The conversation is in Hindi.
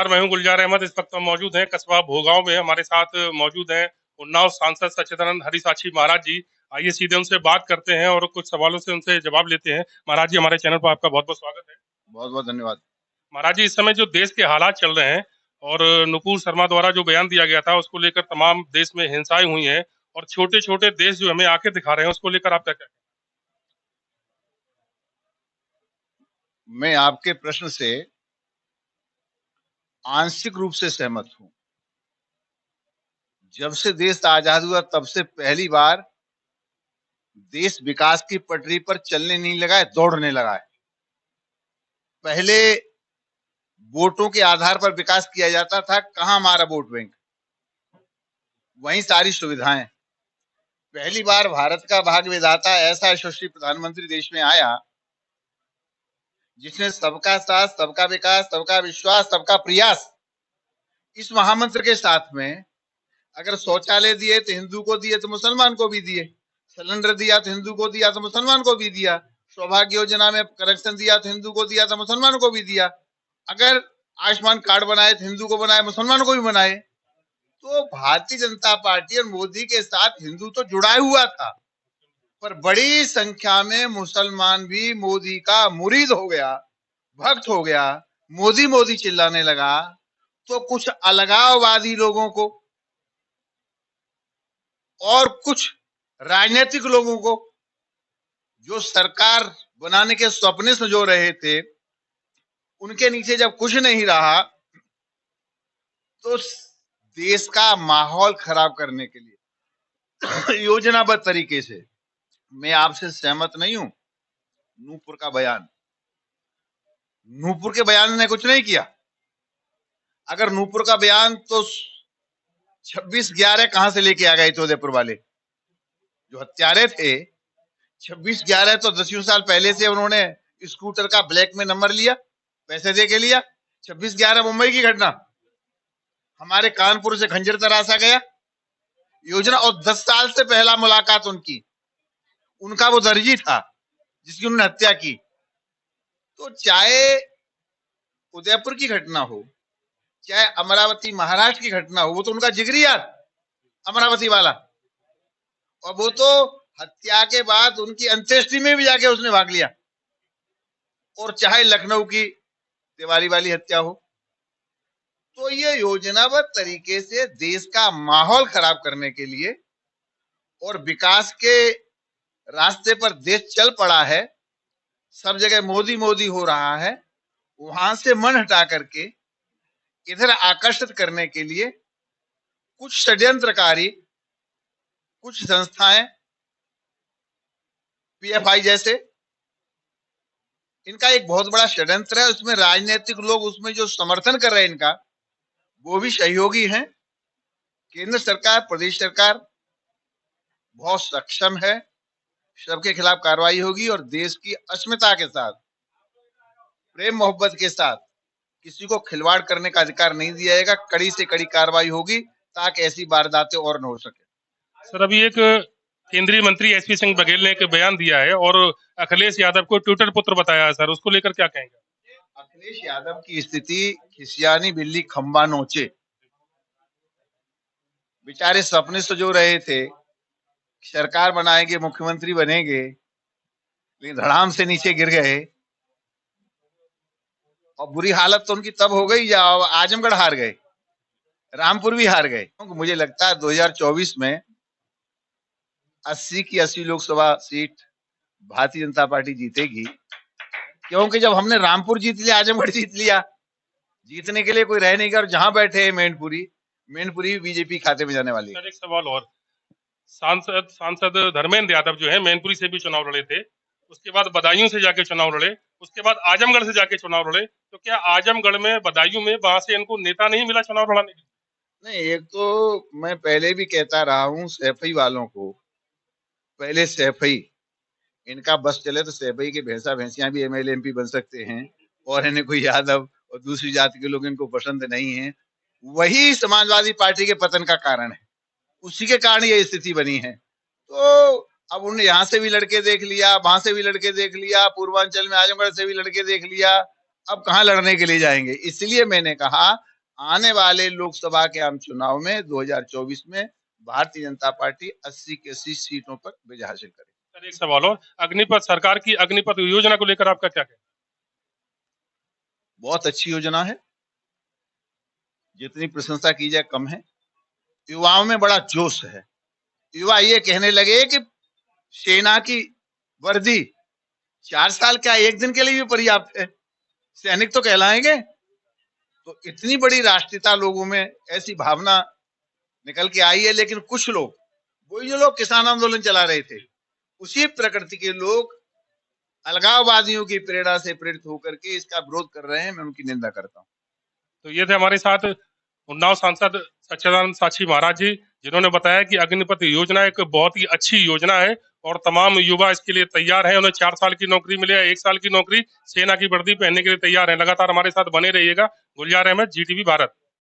नमस्कार, मैं हूं गुलजार अहमद। इस वक्त हम मौजूद हैं कस्बा भोगांव में। हमारे साथ मौजूद हैं उन्नाव सांसद सच्चिदानंद हरिसाक्षी महाराज जी। आइए सीधे उनसे बात करते हैं और कुछ सवालों से उनसे जवाब लेते हैं। महाराज जी, हमारे चैनल पर आपका बहुत बहुत स्वागत है। बहुत बहुत धन्यवाद। महाराज जी, इस समय जो देश के हालात चल रहे हैं और नुपुर शर्मा द्वारा जो बयान दिया गया था, उसको लेकर तमाम देश में हिंसाएं हुई हैं और छोटे छोटे देश जो हमें आंखें दिखा रहे हैं, उसको लेकर आप क्या कहें? मैं आपके प्रश्न से आंशिक रूप से सहमत हूं। जब से देश आजाद हुआ तब से पहली बार देश विकास की पटरी पर चलने नहीं लगा है, दौड़ने लगा है। पहले वोटों के आधार पर विकास किया जाता था। कहां हमारा वोट बैंक, वहीं सारी सुविधाएं। पहली बार भारत का भाग विधाता ऐसा यशस्वी प्रधानमंत्री देश में आया जिसने सबका साथ, सबका विकास, सबका विश्वास, सबका प्रयास, इस महामंत्र के साथ में अगर शौचालय दिए तो हिंदू को दिए तो मुसलमान को भी दिए, सिलेंडर दिया तो हिंदू को दिया तो मुसलमान को भी दिया, सौभाग्य योजना में कनेक्शन दिया तो हिंदू को दिया तो मुसलमान को भी दिया, अगर आयुष्मान कार्ड बनाए तो हिंदू को बनाए, मुसलमान को भी बनाए। तो भारतीय जनता पार्टी और मोदी के साथ हिंदू तो जुड़ा हुआ था, पर बड़ी संख्या में मुसलमान भी मोदी का मुरीद हो गया, भक्त हो गया, मोदी मोदी चिल्लाने लगा। तो कुछ अलगाववादी लोगों को और कुछ राजनीतिक लोगों को जो सरकार बनाने के सपने सजो रहे थे, उनके नीचे जब कुछ नहीं रहा तो देश का माहौल खराब करने के लिए योजनाबद्ध तरीके से, मैं आपसे सहमत नहीं हूं। नूपुर का बयान, नूपुर के बयान ने कुछ नहीं किया। अगर नूपुर का बयान तो 26/11 कहां से लेके आ गए थे उदयपुर वाले जो हत्यारे थे। 26/11 तो 10 साल पहले से उन्होंने स्कूटर का ब्लैक में नंबर लिया, पैसे दे के लिया। 26/11 मुंबई की घटना, हमारे कानपुर से खंजर तराशा गया योजना, और 10 साल से पहला मुलाकात उनका वो दर्जी था जिसकी उन्होंने हत्या की। तो चाहे उदयपुर की घटना हो, चाहे अमरावती महाराष्ट्र की घटना हो, वो तो उनका जिगरी यार अमरावती वाला, और वो तो हत्या के बाद उनकी अंत्येष्टि में भी जाके उसने भाग लिया। और चाहे लखनऊ की तिवारी वाली हत्या हो, तो ये योजनाबद्ध तरीके से देश का माहौल खराब करने के लिए और विकास के रास्ते पर देश चल पड़ा है। सब जगह मोदी मोदी हो रहा है, वहां से मन हटा करके इधर आकर्षित करने के लिए कुछ षड्यंत्रकारी, कुछ संस्थाएं, पीएफआई जैसे, इनका एक बहुत बड़ा षड्यंत्र है। उसमें राजनीतिक लोग उसमें जो समर्थन कर रहे हैं इनका, वो भी सहयोगी हैं। केंद्र सरकार, प्रदेश सरकार बहुत सक्षम है, सबके खिलाफ कार्रवाई होगी और देश की अस्मिता के साथ, प्रेम मोहब्बत के साथ किसी को खिलवाड़ करने का अधिकार नहीं दिया जाएगा। कड़ी से कड़ी कार्रवाई होगी ताकि ऐसी वारदातें और न हो सके। सर, अभी एक केंद्रीय मंत्री एसपी सिंह बघेल ने एक बयान दिया है और अखिलेश यादव को ट्विटर पुत्र बताया है। सर, उसको लेकर क्या कहेंगे? अखिलेश यादव की स्थिति खिसियानी बिल्ली खंबा नोचे। बेचारे सपने सजो रहे थे, सरकार बनाएंगे, मुख्यमंत्री बनेंगे, लेकिन धड़ाम से नीचे गिर गए। और बुरी हालत तो उनकी तब हो गई जब आजमगढ़ हार गए, रामपुर भी हार गए। मुझे लगता है 2024 में 80 की 80 लोकसभा सीट भारतीय जनता पार्टी जीतेगी, क्योंकि जब हमने रामपुर जीत लिया, आजमगढ़ जीत लिया, जीतने के लिए कोई रह नहीं गया। और जहां बैठे हैं मैनपुरी बीजेपी खाते में जाने वाली। सर, एक सवाल और, सांसद धर्मेंद्र यादव जो है मैनपुरी से भी चुनाव लड़े थे, उसके बाद बदायूं से जाके चुनाव लड़े, उसके बाद आजमगढ़ से जाके चुनाव लड़े। तो क्या आजमगढ़ में, बदायूं में, वहां से इनको नेता नहीं मिला चुनाव लड़ाने के लिए? नहीं, एक तो मैं पहले भी कहता रहा हूं सैफई वालों को, पहले सैफई, इनका बस चले तो सैफई के भैंसा भैंसियां भी एमएलए एमपी बन सकते हैं, और इन्हें कोई यादव और दूसरी जाति के लोग इनको पसंद नहीं है। वही समाजवादी पार्टी के पतन का कारण है, उसी के कारण ये स्थिति बनी है। तो अब उन्होंने यहाँ से भी लड़के देख लिया, वहां से भी लड़के देख लिया, पूर्वांचल में आजमगढ़ से भी लड़के देख लिया, अब कहाँ लड़ने के लिए जाएंगे। इसलिए मैंने कहा आने वाले लोकसभा के आम चुनाव में 2024 में भारतीय जनता पार्टी 80 की 80 सीटों पर विजय हासिल करेगी। सर एक सवाल और, अग्निपथ सरकार की अग्निपथ योजना को लेकर आपका क्या कहना है? बहुत अच्छी योजना है, जितनी प्रशंसा की जाए कम है। युवाओं में बड़ा जोश है। युवा ये कहने लगे कि सेना की वर्दी 4 साल क्या 1 दिन के लिए भी पर्याप्त है, सैनिक तो कहलाएंगे। तो इतनी बड़ी राष्ट्रीयता लोगों में, ऐसी भावना निकल के आई है। लेकिन कुछ लोग, वही जो लोग किसान आंदोलन चला रहे थे, उसी प्रकृति के लोग अलगाववादियों की प्रेरणा से प्रेरित होकर के इसका विरोध कर रहे हैं। मैं उनकी निंदा करता हूं। तो ये थे हमारे साथ उन्नाव सांसद सच्चिदानंद साक्षी महाराज जी, जिन्होंने बताया कि अग्निपथ योजना एक बहुत ही अच्छी योजना है और तमाम युवा इसके लिए तैयार हैं। उन्हें 4 साल की नौकरी मिले या 1 साल की नौकरी, सेना की वर्दी पहनने के लिए तैयार है। लगातार हमारे साथ बने रहिएगा। गुलजार अहमद, GTV भारत।